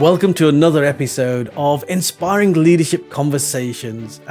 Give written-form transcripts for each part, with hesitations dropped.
Welcome to another episode of Inspiring Leadership Conversations.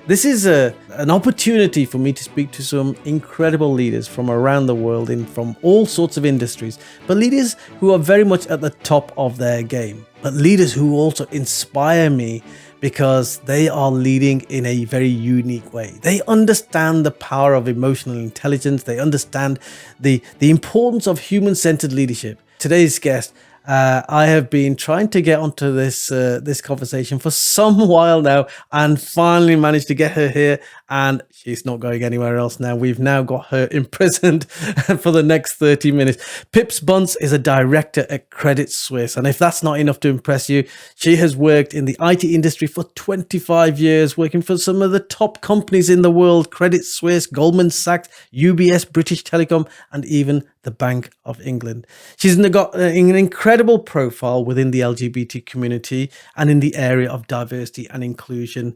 This is an opportunity for me to speak to some incredible leaders from around the world from all sorts of industries, but leaders who are very much at the top of their game, but leaders who also inspire me because they are leading in a very unique way. They understand the power of emotional intelligence. They understand the importance of human-centered leadership. Today's guest, I have been trying to get onto this conversation for some while now, and finally managed to get her here, and she's not going anywhere else now. We've now got her imprisoned for the next 30 minutes. Pips Bunce is a director at Credit Suisse, and if that's not enough to impress you, she has worked in the IT industry for 25 years, working for some of the top companies in the world: Credit Suisse, Goldman Sachs, UBS, British Telecom, and even the Bank of England. She's got an incredible profile within the LGBT community and in the area of diversity and inclusion.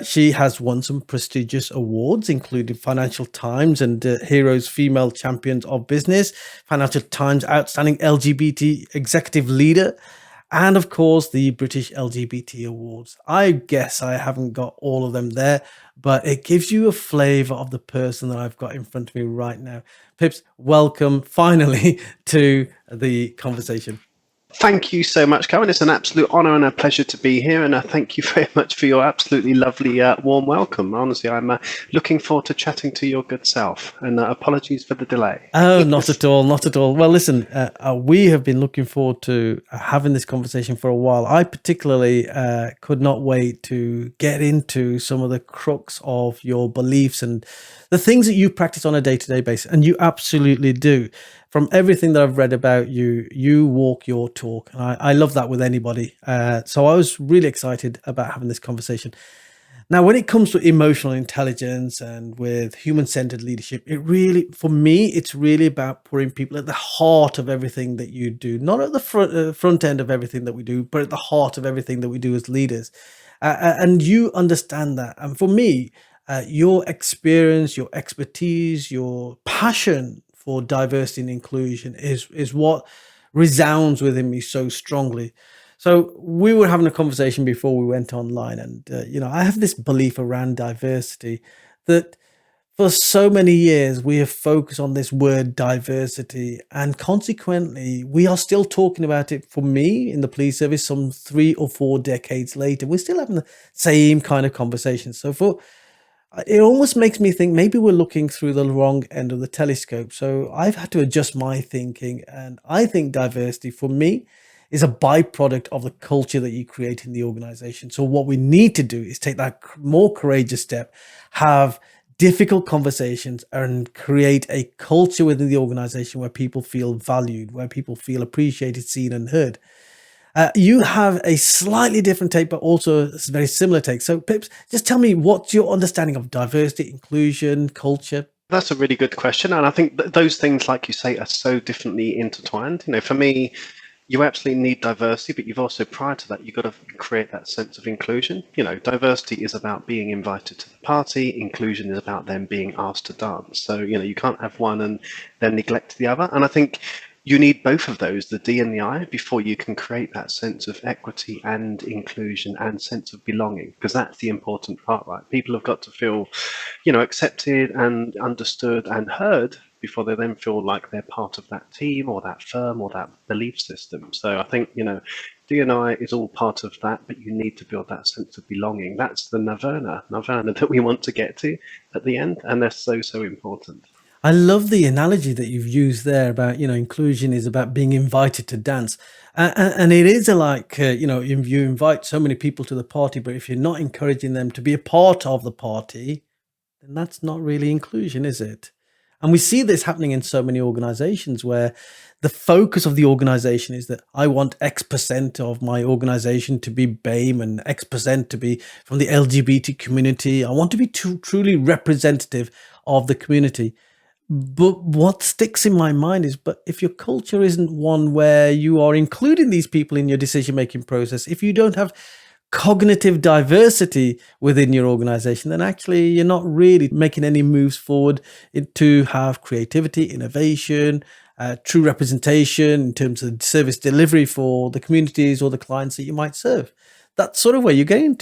She has won some prestigious awards, including Financial Times and Heroes Female Champions of Business, Financial Times Outstanding LGBT Executive Leader, and of course the British LGBT Awards. I guess I haven't got all of them there, but it gives you a flavor of the person that I've got in front of me right now. Pips, welcome finally to the conversation. Thank you so much, Karen. It's an absolute honor and a pleasure to be here. And thank you very much for your absolutely lovely, warm welcome. Honestly, I'm looking forward to chatting to your good self. And apologies for the delay. Oh, not at all. Not at all. Well, listen, we have been looking forward to having this conversation for a while. I particularly could not wait to get into some of the crux of your beliefs and the things that you practice on a day-to-day basis. And you absolutely do. From everything that I've read about you, you walk your talk. And I love that with anybody. So I was really excited about having this conversation. Now, when it comes to emotional intelligence and with human-centered leadership, for me, it's really about putting people at the heart of everything that you do. Not at the front end of everything that we do, but at the heart of everything that we do as leaders. And you understand that. And for me, your experience, your expertise, your passion for diversity and inclusion is what resounds within me so strongly. So we were having a conversation before we went online, and I have this belief around diversity that for so many years we have focused on this word diversity, and consequently we are still talking about it. For me, in the police service, some 3 or 4 decades later, we're still having the same kind of conversation. So it almost makes me think maybe we're looking through the wrong end of the telescope. So I've had to adjust my thinking. And I think diversity for me is a byproduct of the culture that you create in the organization. So what we need to do is take that more courageous step, have difficult conversations, and create a culture within the organization where people feel valued, where people feel appreciated, seen, and heard. You have a slightly different take, but also a very similar take. So, Pips, just tell me, what's your understanding of diversity, inclusion, culture? That's a really good question. And I think those things, like you say, are so differently intertwined. For me, you absolutely need diversity, but you've also, prior to that, you've got to create that sense of inclusion. Diversity is about being invited to the party. Inclusion is about them being asked to dance. So, you can't have one and then neglect the other. And I think you need both of those, the D and the I, before you can create that sense of equity and inclusion and sense of belonging, because that's the important part, right? People have got to feel, accepted and understood and heard before they then feel like they're part of that team or that firm or that belief system. So I think, D and I is all part of that, but you need to build that sense of belonging. That's the nirvana that we want to get to at the end, and they're so, so important. I love the analogy that you've used there about, inclusion is about being invited to dance. And it is if you invite so many people to the party, but if you're not encouraging them to be a part of the party, then that's not really inclusion, is it? And we see this happening in so many organizations where the focus of the organization is that I want X% of my organization to be BAME and X% to be from the LGBT community. I want to be truly representative of the community. But what sticks in my mind is, but if your culture isn't one where you are including these people in your decision-making process, if you don't have cognitive diversity within your organization, then actually you're not really making any moves forward to have creativity, innovation, true representation in terms of service delivery for the communities or the clients that you might serve. That's sort of where you're getting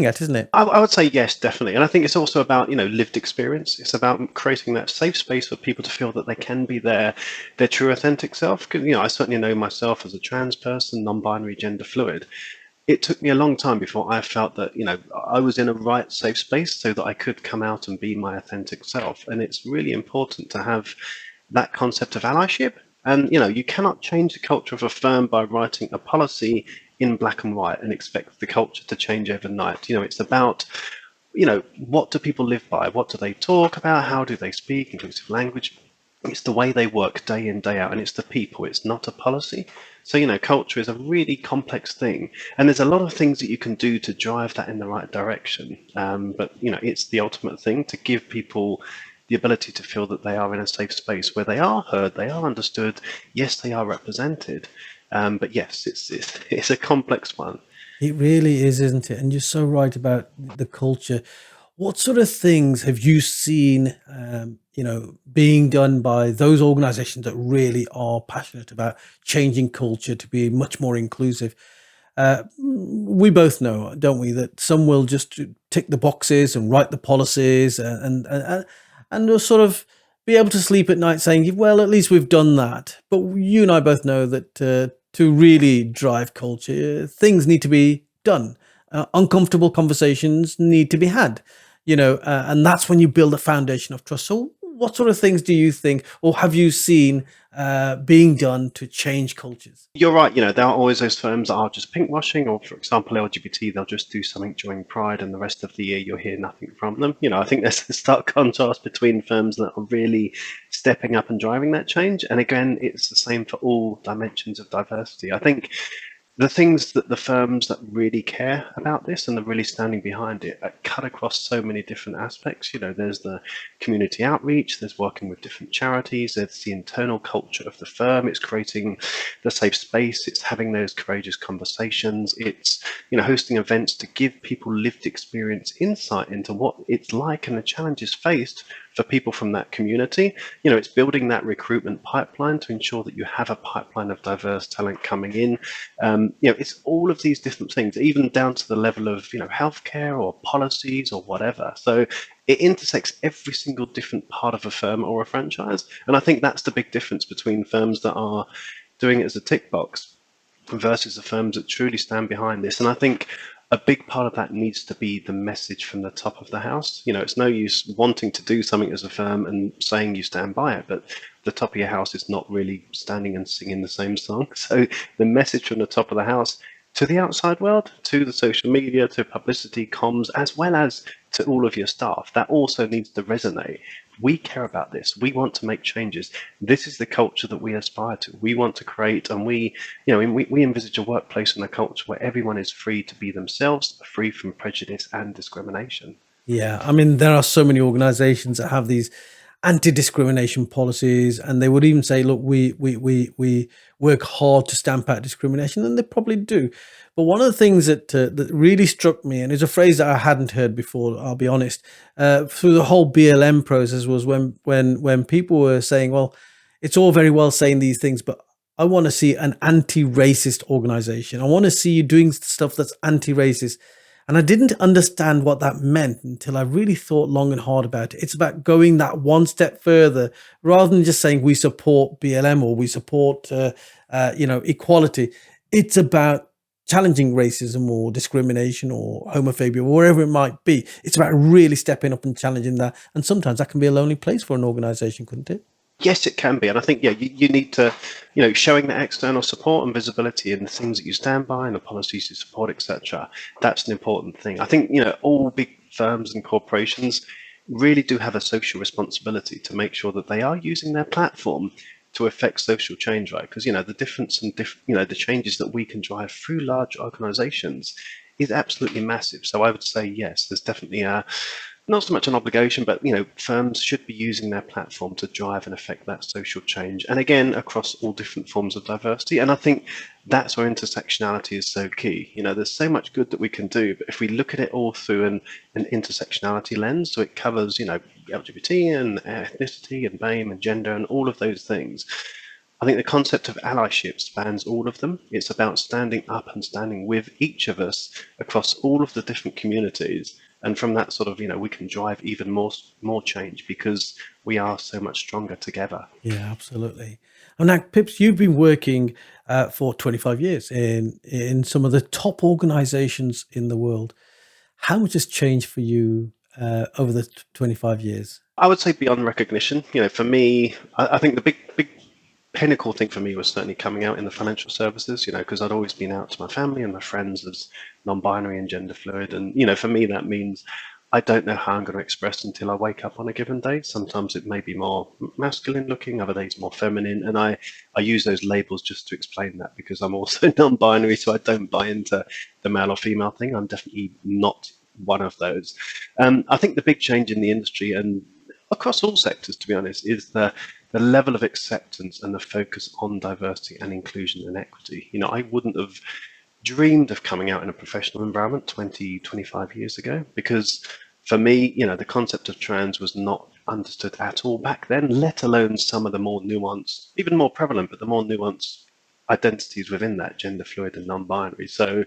at, isn't it? I would say yes, definitely. And I think it's also about, lived experience. It's about creating that safe space for people to feel that they can be their true authentic self. 'Cause, I certainly know myself as a trans person, non-binary, gender fluid. It took me a long time before I felt that, I was in a right safe space so that I could come out and be my authentic self. And it's really important to have that concept of allyship. And, you cannot change the culture of a firm by writing a policy in black and white and expect the culture to change overnight. It's about, what do people live by? What do they talk about? How do they speak? Inclusive language. It's the way they work day in, day out, and it's the people. It's not a policy. So, culture is a really complex thing, and there's a lot of things that you can do to drive that in the right direction. But, it's the ultimate thing to give people the ability to feel that they are in a safe space where they are heard, they are understood, yes, they are represented. But yes, it's a complex one. It really is, isn't it? And you're so right about the culture. What sort of things have you seen, being done by those organizations that really are passionate about changing culture to be much more inclusive? We both know, don't we, that some will just tick the boxes and write the policies and will sort of be able to sleep at night saying, well, at least we've done that. But you and I both know that to really drive culture, things need to be done. Uncomfortable conversations need to be had, and that's when you build a foundation of trust. So what sort of things do you think, or have you seen being done to change cultures? You're right. There are always those firms that are just pinkwashing, or for example, LGBT, they'll just do something during Pride and the rest of the year you'll hear nothing from them. I think there's a stark contrast between firms that are really stepping up and driving that change. And again, it's the same for all dimensions of diversity. I think the things that the firms that really care about this and are really standing behind it cut across so many different aspects. There's the community outreach, there's working with different charities, there's the internal culture of the firm, it's creating the safe space, it's having those courageous conversations, it's hosting events to give people lived experience insight into what it's like and the challenges faced for people from that community. It's building that recruitment pipeline to ensure that you have a pipeline of diverse talent coming in. It's all of these different things, even down to the level of, healthcare or policies or whatever. So it intersects every single different part of a firm or a franchise. And I think that's the big difference between firms that are doing it as a tick box versus the firms that truly stand behind this. And I think a big part of that needs to be the message from the top of the house. It's no use wanting to do something as a firm and saying you stand by it, but the top of your house is not really standing and singing the same song. So the message from the top of the house to the outside world, to the social media, to publicity, comms, as well as to all of your staff, that also needs to resonate. We care about this. We want to make changes. This is the culture that we aspire to. We want to create, and we envisage a workplace and a culture where everyone is free to be themselves, free from prejudice and discrimination. Yeah, I mean, there are so many organizations that have these anti-discrimination policies, and they would even say, look, we work hard to stamp out discrimination, and they probably do. But one of the things that really struck me, and is a phrase that I hadn't heard before, I'll be honest, through the whole BLM process, was when people were saying, well, it's all very well saying these things, but I want to see an anti-racist organization. I want to see you doing stuff that's anti-racist. And I didn't understand what that meant until I really thought long and hard about it. It's about going that one step further, rather than just saying we support BLM or we support, equality. It's about challenging racism or discrimination or homophobia, or wherever it might be. It's about really stepping up and challenging that. And sometimes that can be a lonely place for an organization, couldn't it? Yes, it can be. And I think, you need to, showing that external support and visibility in the things that you stand by and the policies you support, etc. That's an important thing. I think, all big firms and corporations really do have a social responsibility to make sure that they are using their platform to affect social change, right? Because, the difference and, the changes that we can drive through large organizations is absolutely massive. So I would say, yes, there's definitely not so much an obligation, but firms should be using their platform to drive and affect that social change. And again, across all different forms of diversity. And I think that's where intersectionality is so key. There's so much good that we can do, but if we look at it all through an intersectionality lens, so it covers, LGBT and ethnicity and BAME and gender and all of those things. I think the concept of allyship spans all of them. It's about standing up and standing with each of us across all of the different communities. And from that sort of, we can drive even more change because we are so much stronger together. Yeah, absolutely. And now, Pips, you've been working for 25 years in some of the top organizations in the world. How much has changed for you over the 25 years? I would say beyond recognition. For me, I think the big pinnacle thing for me was certainly coming out in the financial services, because I'd always been out to my family and my friends as non-binary and gender fluid. And, for me, that means I don't know how I'm going to express until I wake up on a given day. Sometimes it may be more masculine looking, other days more feminine. And I use those labels just to explain that because I'm also non-binary, so I don't buy into the male or female thing. I'm definitely not one of those. I think the big change in the industry and across all sectors, to be honest, is the level of acceptance and the focus on diversity and inclusion and equity. I wouldn't have dreamed of coming out in a professional environment 20, 25 years ago because for me, the concept of trans was not understood at all back then, let alone some of the more nuanced, even more prevalent, but the more nuanced identities within that, gender fluid and non-binary. So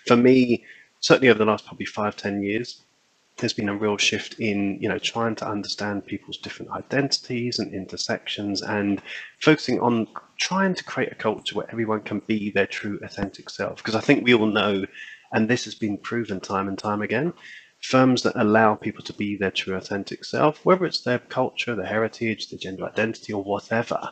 for me, certainly over the last probably 5, 10 years, there's been a real shift in trying to understand people's different identities and intersections and focusing on trying to create a culture where everyone can be their true authentic self, because I think we all know, and this has been proven time and time again, firms that allow people to be their true authentic self, whether it's their culture, their heritage, their gender identity or whatever,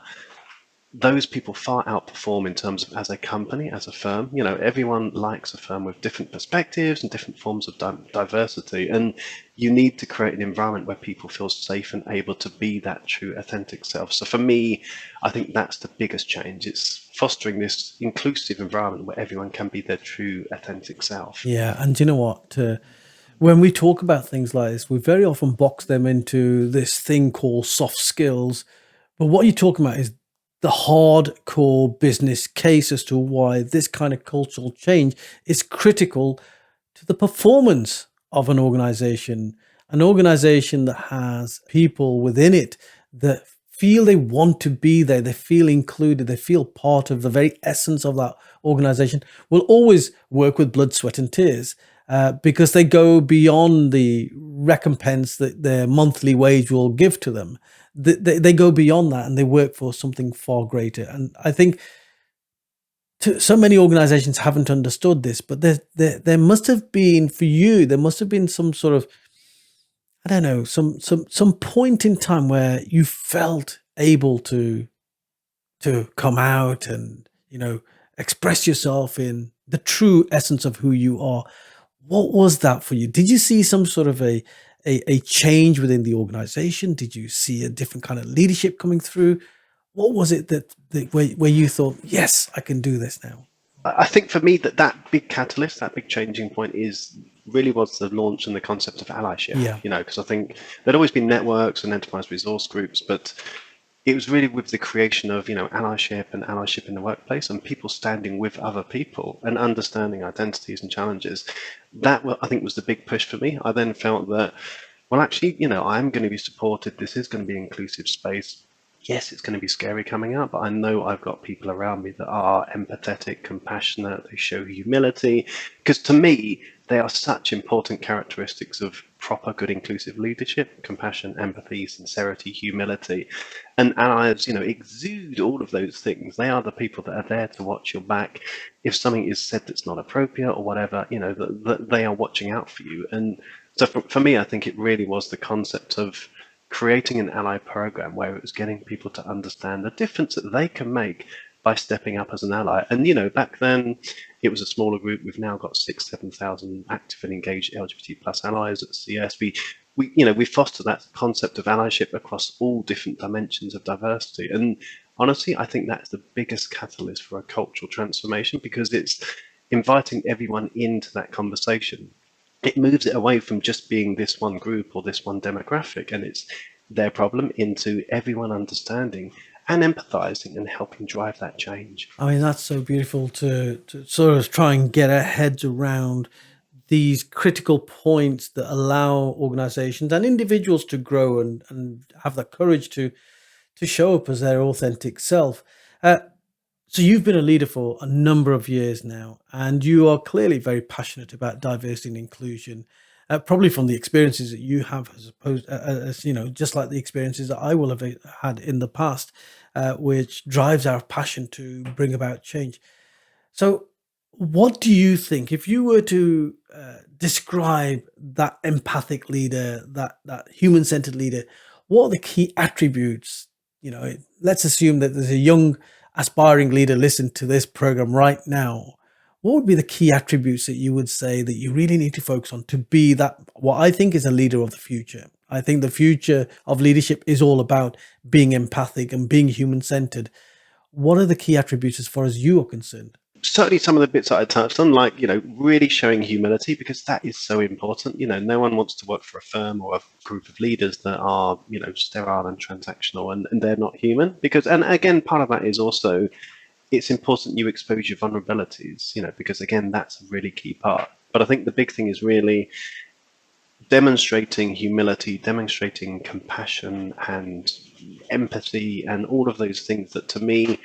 those people far outperform in terms of as a company, as a firm. Everyone likes a firm with different perspectives and different forms of diversity. And you need to create an environment where people feel safe and able to be that true, authentic self. So for me, I think that's the biggest change. It's fostering this inclusive environment where everyone can be their true, authentic self. Yeah, and you know what? When we talk about things like this, we very often box them into this thing called soft skills. But what you're talking about is the hardcore business case as to why this kind of cultural change is critical to the performance of an organization that has people within it that feel they want to be there, they feel included, they feel part of the very essence of that organization, will always work with blood, sweat, and tears. Because they go beyond the recompense that their monthly wage will give to them. They go beyond that and they work for something far greater. And I think so many organizations haven't understood this, but there must have been, for you, there must have been some sort of, I don't know, some point in time where you felt able to come out and, express yourself in the true essence of who you are. What was that for you? Did you see some sort of a change within the organization? Did you see a different kind of leadership coming through? What was it that where you thought, yes, I can do this now? I think for me that big catalyst, that big changing point is really was the launch and the concept of allyship. Yeah. Because I think there'd always been networks and enterprise resource groups, but it was really with the creation of allyship in the workplace and people standing with other people and understanding identities and challenges. That I think was the big push for me. I then felt that, well, actually, I'm going to be supported. This is going to be an inclusive space. Yes, it's going to be scary coming out, but I know I've got people around me that are empathetic, compassionate, they show humility, because to me, they are such important characteristics of proper, good, inclusive leadership: compassion, empathy, sincerity, humility. And allies, exude all of those things. They are the people that are there to watch your back. If something is said that's not appropriate or whatever, that they are watching out for you. And so for me, I think it really was the concept of creating an ally program where it was getting people to understand the difference that they can make by stepping up as an ally. And back then it was a smaller group. We've now got 6,000-7,000 active and engaged LGBT plus allies at CS. We foster that concept of allyship across all different dimensions of diversity. And honestly, I think that's the biggest catalyst for a cultural transformation, because it's inviting everyone into that conversation. it moves it away from just being this one group or this one demographic, and it's their problem, into everyone understanding and empathizing and helping drive that change. I mean, that's so beautiful to sort of try and get our heads around these critical points that allow organizations and individuals to grow and have the courage to show up as their authentic self. Uh, so you've been a leader for a number of years now, and you are clearly very passionate about diversity and inclusion. Probably from the experiences that you have, as opposed as you know, just like the experiences that I will have had in the past, which drives our passion to bring about change. So, what do you think if you were to describe that empathic leader, that human-centered leader? What are the key attributes? Let's assume that there's a young aspiring leader listening to this program right now. What would be the key attributes that you would say that you really need to focus on to be that, what I think is a leader of the future? I think the future of leadership is all about being empathic and being human-centered. What are the key attributes as far as you are concerned? Certainly some of the bits that I touched on, like, really showing humility, because that is so important. No one wants to work for a firm or a group of leaders that are, sterile and transactional, and they're not human. Because, and again, part of that is also, it's important you expose your vulnerabilities, because again, that's a really key part. But I think the big thing is really demonstrating humility, demonstrating compassion and empathy, and all of those things that, to me,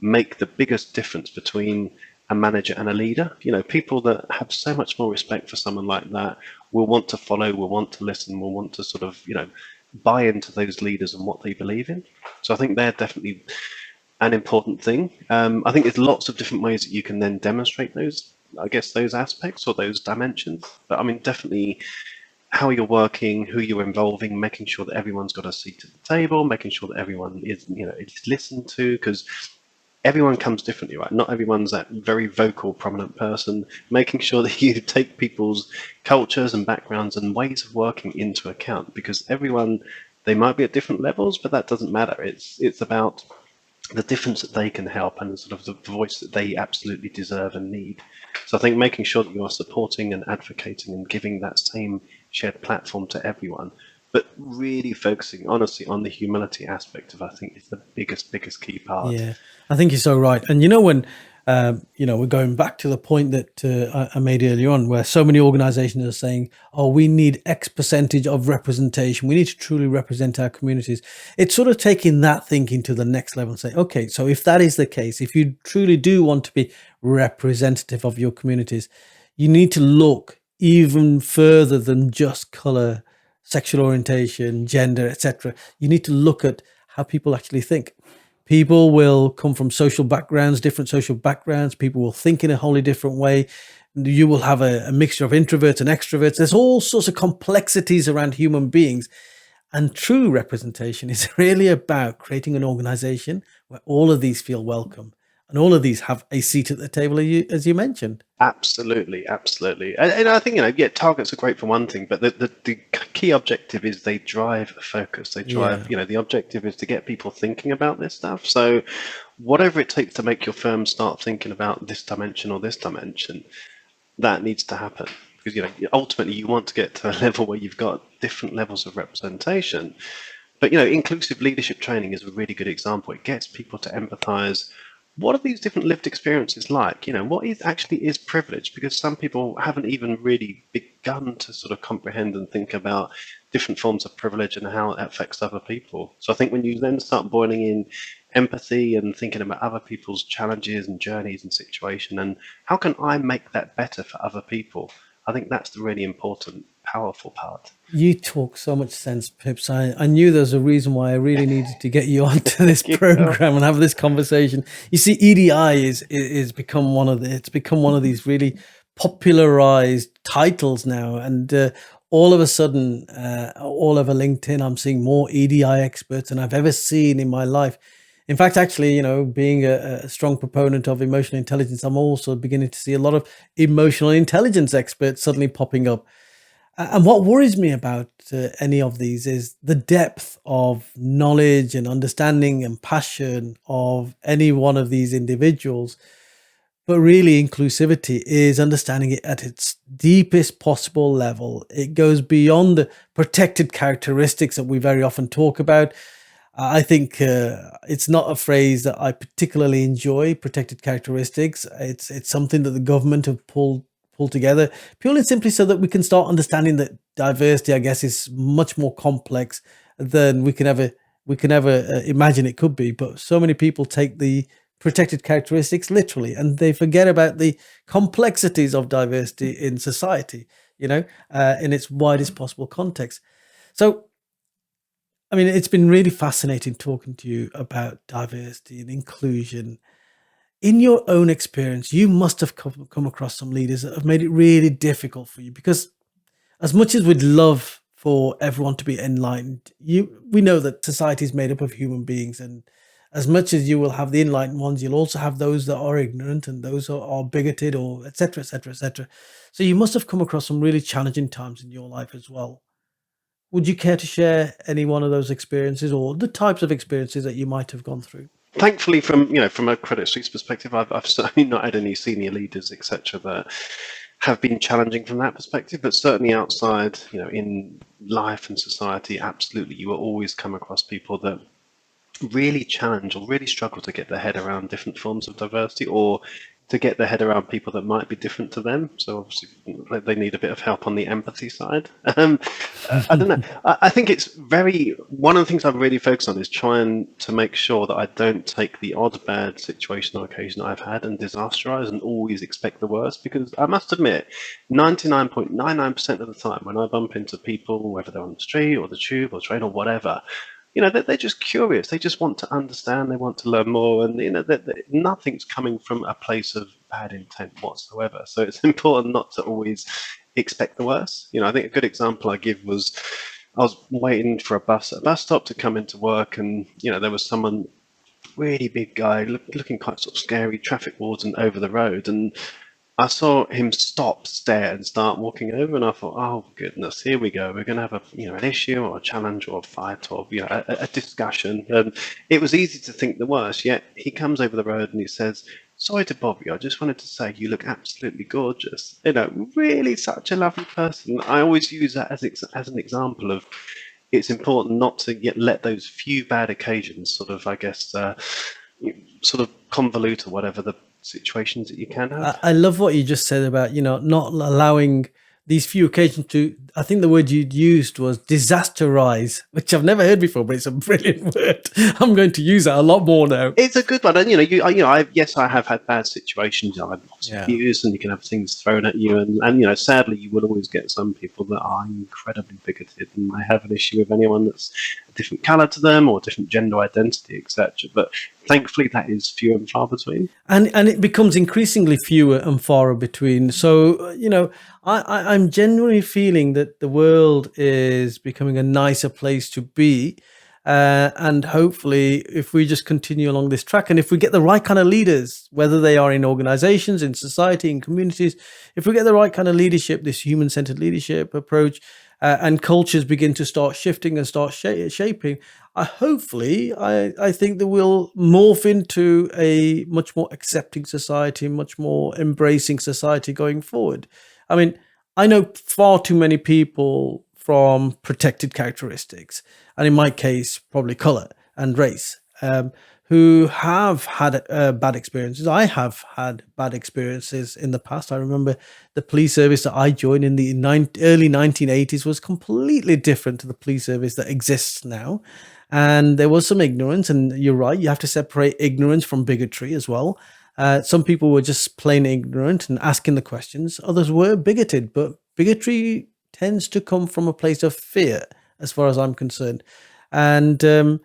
make the biggest difference between a manager and a leader. People that have so much more respect for someone like that will want to follow, will want to listen, will want to sort of, buy into those leaders and what they believe in. So I think they're definitely an important thing. I think there's lots of different ways that you can then demonstrate those, I guess, those aspects or those dimensions. But I mean, definitely how you're working, who you're involving, making sure that everyone's got a seat at the table, making sure that everyone is, is listened to, because everyone comes differently, right? Not everyone's that very vocal, prominent person. Making sure that you take people's cultures and backgrounds and ways of working into account, because everyone, they might be at different levels, but that doesn't matter. It's about the difference that they can help and sort of the voice that they absolutely deserve and need. So I think making sure that you are supporting and advocating and giving that same shared platform to everyone, but really focusing honestly on the humility aspect of, I think, is the biggest key part. Yeah, I think you're so right. And when we're going back to the point that I made earlier on, where so many organizations are saying, "Oh, we need X percentage of representation. We need to truly represent our communities." It's sort of taking that thinking to the next level and say, "Okay, so if that is the case, if you truly do want to be representative of your communities, you need to look even further than just color, sexual orientation, gender, etc. You need to look at how people actually think. People will come from different social backgrounds. People will think in a wholly different way. You will have a mixture of introverts and extroverts. There's all sorts of complexities around human beings. And true representation is really about creating an organization where all of these feel welcome and all of these have a seat at the table, as you mentioned. Absolutely, absolutely. And I think, yeah, targets are great for one thing, but the key objective is they drive focus. They drive, Yeah. the objective is to get people thinking about this stuff. So whatever it takes to make your firm start thinking about this dimension or this dimension, that needs to happen. Because, ultimately you want to get to a level where you've got different levels of representation. But, inclusive leadership training is a really good example. It gets people to empathize. What are these different lived experiences like? What is actually is privilege? Because some people haven't even really begun to sort of comprehend and think about different forms of privilege and how it affects other people. So I think when you then start boiling in empathy and thinking about other people's challenges and journeys and situation, and how can I make that better for other people? I think that's the really important, powerful part. You talk so much sense, Pips. I knew there's a reason why I really needed to get you onto this Thank you. program and have this conversation. You see, EDI is become it's become one of these really popularized titles now, and all of a sudden, all over LinkedIn, I'm seeing more EDI experts than I've ever seen in my life. In fact, actually, being a strong proponent of emotional intelligence, I'm also beginning to see a lot of emotional intelligence experts suddenly popping up. And what worries me about any of these is the depth of knowledge and understanding and passion of any one of these individuals. But really, inclusivity is understanding it at its deepest possible level. It goes beyond the protected characteristics that we very often talk about. I think it's not a phrase that I particularly enjoy. Protected characteristics. It's something that the government have pulled together purely and simply so that we can start understanding that diversity, I guess, is much more complex than we can ever imagine it could be. But so many people take the protected characteristics literally, and they forget about the complexities of diversity in society. In its widest possible context. So I mean, it's been really fascinating talking to you about diversity and inclusion. In your own experience, you must have come across some leaders that have made it really difficult for you because, as much as we'd love for everyone to be enlightened, we know that society is made up of human beings, and as much as you will have the enlightened ones, you'll also have those that are ignorant and those that are bigoted, or etc., etc., etc. So you must have come across some really challenging times in your life as well. Would you care to share any one of those experiences or the types of experiences that you might have gone through? Thankfully, from a Credit Suisse perspective, I've certainly not had any senior leaders, etc., that have been challenging from that perspective. But certainly outside, in life and society, absolutely, you will always come across people that really challenge or really struggle to get their head around different forms of diversity, or to get their head around people that might be different to them. So obviously they need a bit of help on the empathy side. I don't know. I think it's one of the things I really focus on is trying to make sure that I don't take the odd bad situation or occasion I've had and disasterize and always expect the worst, because I must admit 99.99% of the time when I bump into people, whether they're on the street or the tube or train or whatever, they're just curious. They just want to understand. They want to learn more, and nothing's coming from a place of bad intent whatsoever. So it's important not to always expect the worst. I think a good example I give was I was waiting for a bus at a bus stop to come into work, and there was someone, really big guy, looking quite sort of scary, traffic warden over the road, and I saw him stop, stare, and start walking over, and I thought, "Oh goodness, here we go. We're going to have an issue or a challenge or a fight or a discussion." And it was easy to think the worst. Yet he comes over the road and he says, "Sorry to bother you. I just wanted to say you look absolutely gorgeous." Really such a lovely person. I always use that as an example of it's important not to let those few bad occasions sort of, I guess, sort of convolute or whatever the situations that you can have. I love what you just said about, not allowing these few occasions to, I think the word you used was disasterize, which I've never heard before, but it's a brilliant word. I'm going to use that a lot more now. It's a good one. And, yes, I have had bad situations. I've abused, and you can have things thrown at you. And sadly, you will always get some people that are incredibly bigoted, and they have an issue with anyone that's a different colour to them or different gender identity, etc. But thankfully, that is few and far between. And it becomes increasingly fewer and far between. So, I'm genuinely feeling that the world is becoming a nicer place to be. And hopefully, if we just continue along this track, and if we get the right kind of leaders, whether they are in organizations, in society, in communities, if we get the right kind of leadership, this human-centered leadership approach, and cultures begin to start shifting and start shaping, I think that we'll morph into a much more accepting society, much more embracing society going forward. I mean, I know far too many people from protected characteristics, and in my case, probably color and race, who have had bad experiences. I have had bad experiences in the past. I remember the police service that I joined in the early 1980s was completely different to the police service that exists now. And there was some ignorance, and you're right, you have to separate ignorance from bigotry as well. Some people were just plain ignorant and asking the questions. Others were bigoted, but bigotry tends to come from a place of fear, as far as I'm concerned. And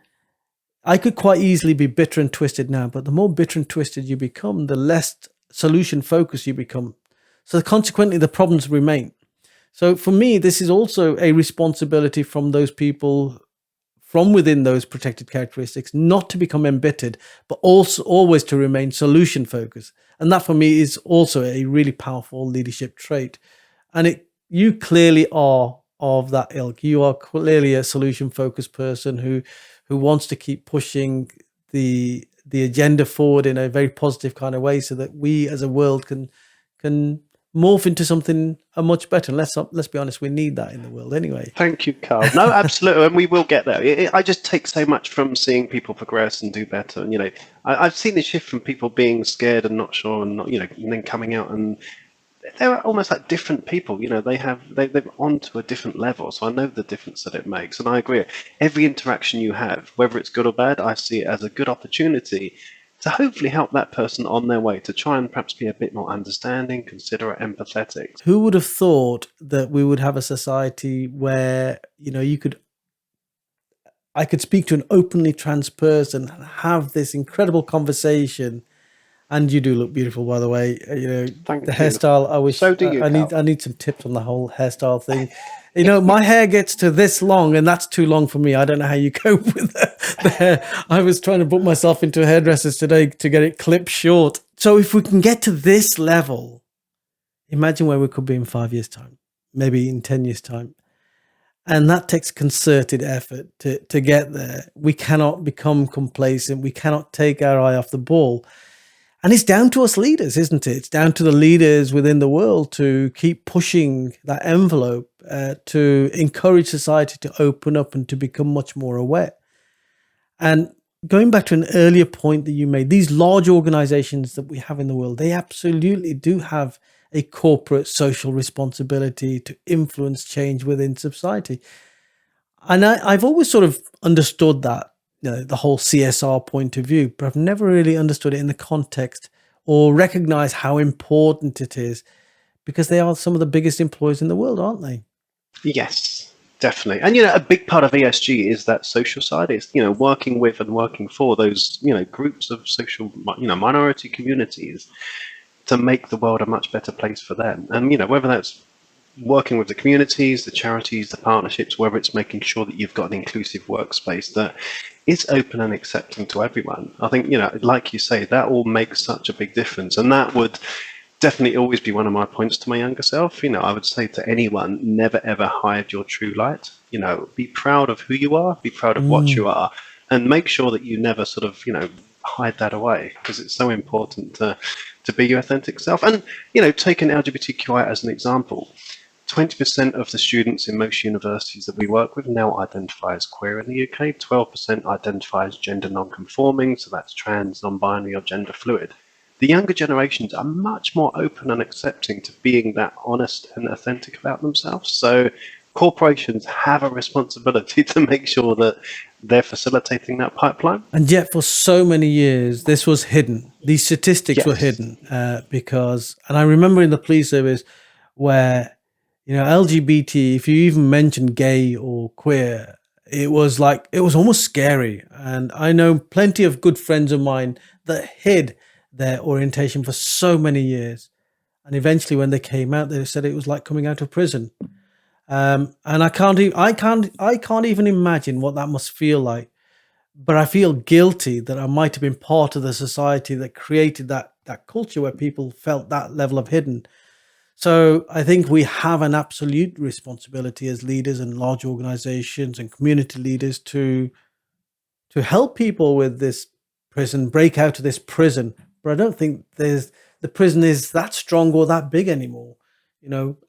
I could quite easily be bitter and twisted now, but the more bitter and twisted you become, the less solution focused you become. So consequently, the problems remain. So for me, this is also a responsibility from those people from within those protected characteristics, not to become embittered, but also always to remain solution focused. And that for me is also a really powerful leadership trait. And you clearly are of that ilk. You are clearly a solution focused person who wants to keep pushing the the agenda forward in a very positive kind of way, so that we as a world can morph into something much better. And let's be honest, we need that in the world anyway. Thank you, Carl. No, absolutely, and we will get there. I just take so much from seeing people progress and do better. And I've seen the shift from people being scared and not sure, and not, and then coming out, and they're almost like different people. They're onto a different level. So I know the difference that it makes, and I agree. Every interaction you have, whether it's good or bad, I see it as a good opportunity to hopefully help that person on their way to try and perhaps be a bit more understanding, considerate, empathetic. Who would have thought that we would have a society where, I could speak to an openly trans person and have this incredible conversation. And you do look beautiful, by the way. Thank the you. hairstyle. I wish. So do you, I need some tips on the whole hairstyle thing. My hair gets to this long, and that's too long for me. I don't know how you cope with the hair. I was trying to book myself into a hairdresser's today to get it clipped short. So if we can get to this level, imagine where we could be in 5 years' time, maybe in 10 years' time. And that takes concerted effort to get there. We cannot become complacent. We cannot take our eye off the ball. And it's down to us leaders, isn't it? It's down to the leaders within the world to keep pushing that envelope, to encourage society to open up and to become much more aware. And going back to an earlier point that you made, these large organizations that we have in the world, they absolutely do have a corporate social responsibility to influence change within society. And I've always sort of understood that, the whole CSR point of view, but I've never really understood it in the context or recognized how important it is, because they are some of the biggest employers in the world, aren't they? Yes, definitely. And, a big part of ESG is that social side. It's, working with and working for those, groups of social, minority communities to make the world a much better place for them. And, whether that's working with the communities, the charities, the partnerships, whether it's making sure that you've got an inclusive workspace that is open and accepting to everyone. I think, like you say, that all makes such a big difference. And that would definitely always be one of my points to my younger self. I would say to anyone, never ever hide your true light. Be proud of who you are, be proud of what you are, and make sure that you never sort of, hide that away, because it's so important to be your authentic self. And, taking LGBTQI as an example, 20% of the students in most universities that we work with now identify as queer in the UK, 12% identify as gender non-conforming, so that's trans, non-binary or gender fluid. The younger generations are much more open and accepting to being that honest and authentic about themselves. So corporations have a responsibility to make sure that they're facilitating that pipeline. And yet for so many years, this was hidden. These statistics were hidden because, and I remember in the police service where, LGBT, if you even mentioned gay or queer, it was almost scary. And I know plenty of good friends of mine that hid their orientation for so many years. And eventually when they came out, they said it was like coming out of prison. And I can't even imagine what that must feel like. But I feel guilty that I might have been part of the society that created that culture where people felt that level of hidden. So I think we have an absolute responsibility as leaders and large organizations and community leaders to help people with this prison, break out of this prison. But I don't think the prison is that strong or that big anymore.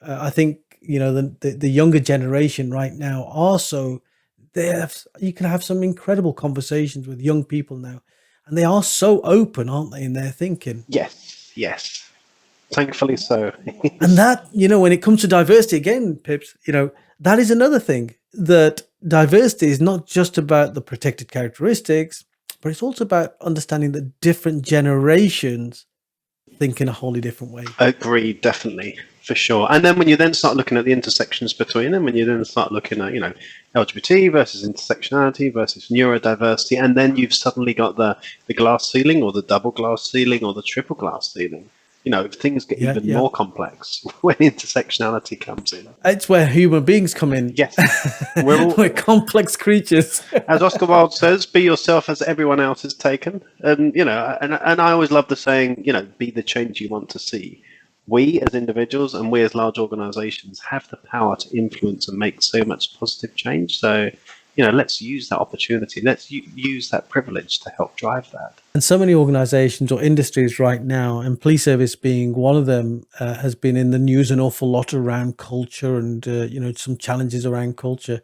I think, the younger generation right now also, you can have some incredible conversations with young people now. And they are so open, aren't they, in their thinking? Yes. Thankfully so. And that, when it comes to diversity, again, Pips, that is another thing, that diversity is not just about the protected characteristics, but it's also about understanding that different generations think in a wholly different way. Agreed, definitely, for sure. And then when you then start looking at the intersections between them, when you then start looking at, LGBT versus intersectionality versus neurodiversity, and then you've suddenly got the glass ceiling or the double glass ceiling or the triple glass ceiling. Things get even more complex when intersectionality comes in. It's where human beings come in. Yes. We're complex creatures. As Oscar Wilde says, be yourself as everyone else is taken. And, and I always love the saying, be the change you want to see. We as individuals and we as large organizations have the power to influence and make so much positive change. So let's use that opportunity. Let's use that privilege to help drive that. And so many organizations or industries right now, and police service being one of them, has been in the news an awful lot around culture and, some challenges around culture.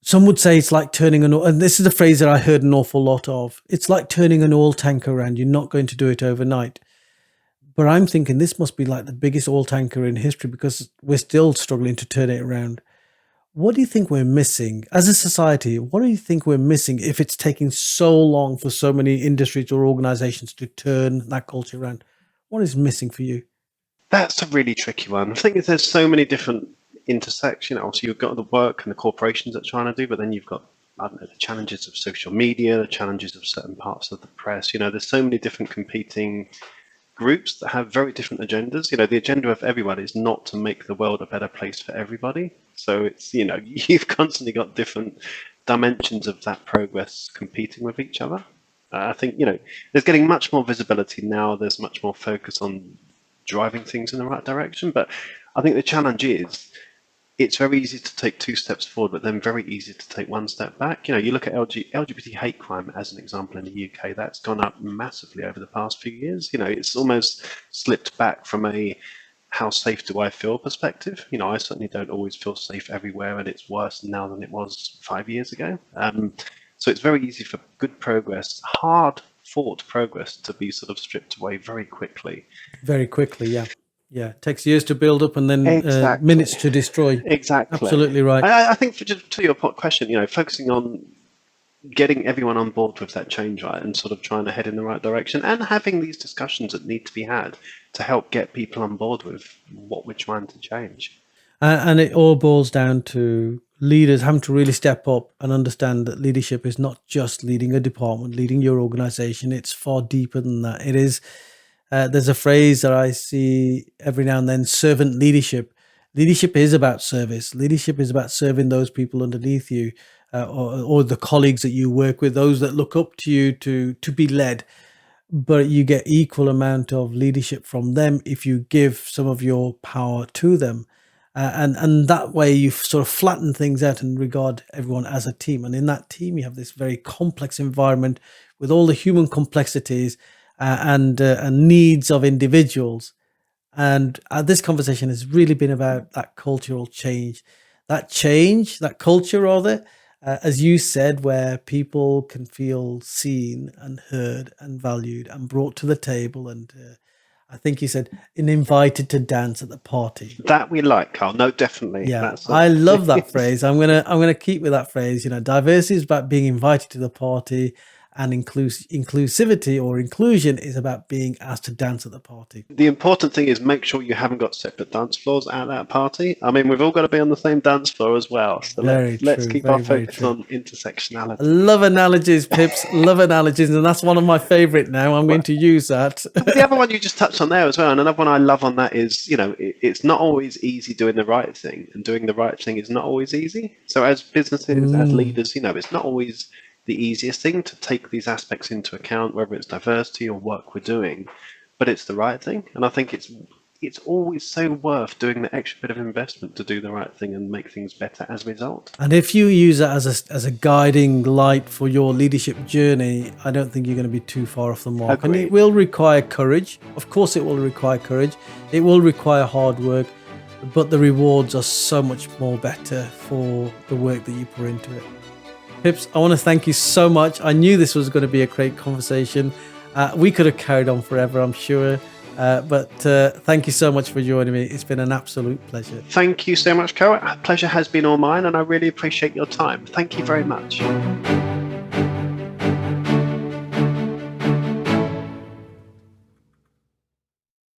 Some would say it's like turning and this is a phrase that I heard an awful lot of. It's like turning an oil tanker around. You're not going to do it overnight. But I'm thinking this must be like the biggest oil tanker in history because we're still struggling to turn it around. What do you think we're missing as a society? What do you think we're missing if it's taking so long for so many industries or organizations to turn that culture around? What is missing for you? That's a really tricky one. I think there's so many different intersections. Obviously, you've got the work and the corporations that are trying to do, but then you've got, I don't know, the challenges of social media, the challenges of certain parts of the press. There's so many different competing groups that have very different agendas. The agenda of everybody is not to make the world a better place for everybody. So it's, you've constantly got different dimensions of that progress competing with each other. I think, there's getting much more visibility now. There's much more focus on driving things in the right direction. But I think the challenge is it's very easy to take 2 steps forward, but then very easy to take 1 step back. You look at LGBT hate crime as an example in the UK, that's gone up massively over the past few years. It's almost slipped back from a how safe do I feel perspective. I certainly don't always feel safe everywhere, and it's worse now than it was 5 years ago. So it's very easy for good progress, hard fought progress, to be sort of stripped away very quickly. Very quickly, yeah. Yeah, it takes years to build up and then Exactly. minutes to destroy. Exactly. Absolutely right. I think to your question, focusing on getting everyone on board with that change, right, and sort of trying to head in the right direction and having these discussions that need to be had to help get people on board with what we're trying to change. And it all boils down to leaders having to really step up and understand that leadership is not just leading a department, leading your organization. It's far deeper than that. It is. There's a phrase that I see every now and then: servant leadership. Leadership is about service. Leadership is about serving those people underneath you, or the colleagues that you work with, those that look up to you to be led. But you get equal amount of leadership from them if you give some of your power to them. And that way you sort of flatten things out and regard everyone as a team. And in that team, you have this very complex environment with all the human complexities and needs of individuals. And this conversation has really been about that cultural change, that culture rather, as you said, where people can feel seen and heard and valued and brought to the table. And I think you said, and invited to dance at the party. That we like, Carl. No, definitely. Yeah, I love that phrase. I'm gonna keep with that phrase. Diversity is about being invited to the party, and inclusivity or inclusion is about being asked to dance at the party. The important thing is make sure you haven't got separate dance floors at that party. I mean, we've all got to be on the same dance floor as well. So let's keep our focus on intersectionality. Love analogies, Pips. Love analogies, and that's one of my favorite now. I'm going to use that. The other one you just touched on there as well, and another one I love on that is, it's not always easy doing the right thing, and doing the right thing is not always easy. So as businesses, as leaders, it's not always the easiest thing to take these aspects into account, whether it's diversity or work we're doing, but it's the right thing. And I think it's always so worth doing the extra bit of investment to do the right thing and make things better as a result. And if you use that as a guiding light for your leadership journey, I don't think you're going to be too far off the mark. Agreed. And it will require courage. Of course it will require courage. It will require hard work, but the rewards are so much more better for the work that you put into it. Pips, I want to thank you so much. I knew this was going to be a great conversation. We could have carried on forever, I'm sure. But thank you so much for joining me. It's been an absolute pleasure. Thank you so much, Carl. Pleasure has been all mine, and I really appreciate your time. Thank you very much.